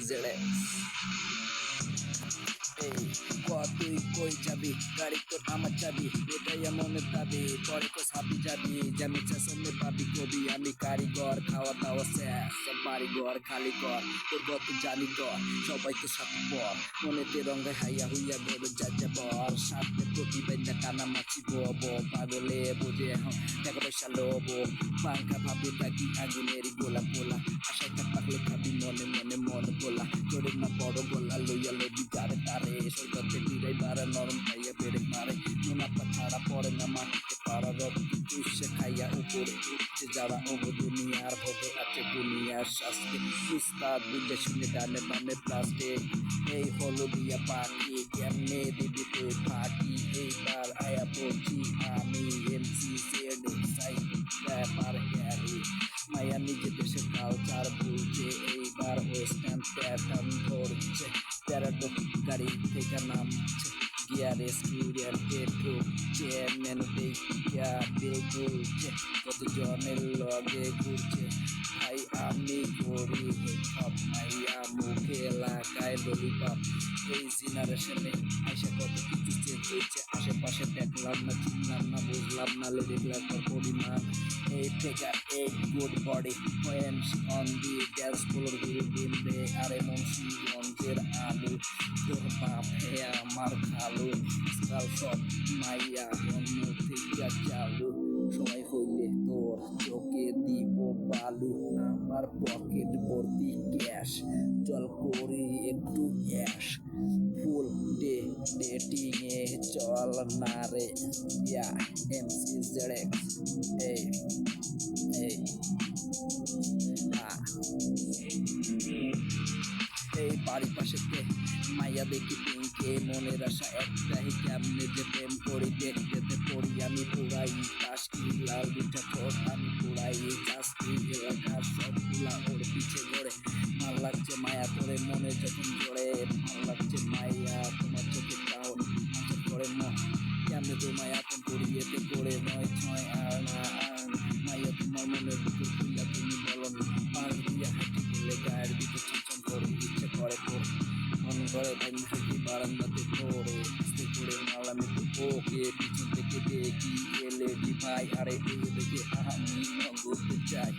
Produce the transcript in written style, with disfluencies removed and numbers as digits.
ZX এই তুই কই যাবি গাড়ি তোর আমার চাবি এটাই মনের দাবি পরে কো সাবি যাবি যেমন সামনে পাবি কবি আমি কারিগর খাওয়া দাওয়া শেষ বাড়িঘর খালি কর তোর কত জানি কর সবাই তো সাথে পর মনেতে রঙে হাইয়া হইয়া গরু যা বর সাথে প্রতিবেদনা টানা মাছি বব পাগলে বোঝে টাকা পয়সা লোব পাঙ্কা ভাবি থাকি আগুনের গোলা পোলা আশায় থাকলে খাবি মনে মনে মন গোলা তোরে না বড় গোলা লইয়া লবি যারে তারে সরকারতে বিরাই বাড়া নরম খাইয়া বেড়ে মারে মুনাফা ছাড়া পড়ে না মাটিতে পাড়া রক্ত চুষে খাইয়া উপরে উঠছে যারা অব দুনিয়ার ভোগে আছে দুনিয়ার শাস্তি উস্তাদ বুঝে শুনে ডানে বামে প্লাস্টিক এই হলো দিয়া পাখি কেমনে দিবি তুই ফাঁকি এইবার আয়া বলছি আমি এমসি জেড সাইড ব্যাপার হ্যারি মায়া নিজে দেশের কালচার ভুলছে এইবার ওয়েস্টার্ন প্যাটার্ন ধরছে প্যারাডক গাড়ি থেকে নামছে গিয়া রেস্টুরেন্টে ঢুকছে মেনুতে গিয়া বিল তুলছে কতজনের লগে ঘুরছে ভাই আমি করি সব মাইয়া মুখে লাগায় ললিপপ এই জেনারেশনে আইসা কত কিছু চেঞ্জ হয়েছে আশেপাশে দেখলাম না চিনলাম না বুঝলাম না লিরিক্লার পরিমাণ এই ফিগার এই good body when she on the dance floor ঘুরে আরে মুন্সিগঞ্জের আলু তোর বাপ হে আমার খালু কাল সব মাইয়া অন্য থেকে চালু সময় হইলে তোর চোখে দিব বালু আমার পকেট ভর্তি ক্যাশ চল করি একটু ক্যাশ ফুল ডে ডেটিং এ চল না রে ইয়া এমসি জেডএক্স এই এই এই বাড়ির পাশেতে মাইয়া দেখি পিঙ্কে মনের আশা একটাই কেমনে যে প্রেম করি দেখতে পড়ি আমি পুরাই কাশকি লাল দুটা ঠোঁট আমি পুরাই কাশকি এলাকার সবগুলা ওর পিছে ঘরে ভাল লাগছে মায়া করে মনে যখন জোরে ভাল লাগছে মাইয়া তোমার চোখে কাউন আচ্ছা করে কেমনে তোমায় আপন করিয়েতে করে 9-6 আর না মাইয়া তোমার মনের ভিতর খুললা তুমি বলো না পার দিয়া হাঁটি গেলে গায়ের ভিতর চিনচন করে ইচ্ছে করে তোর মন করে ভেঙে থেকে বারান্দাতে পড়ে আস্তে করে মালামি তো ওকে পিছন থেকে দেখি এলে ভাই আরে দেখে আমি ঘুরতে চাই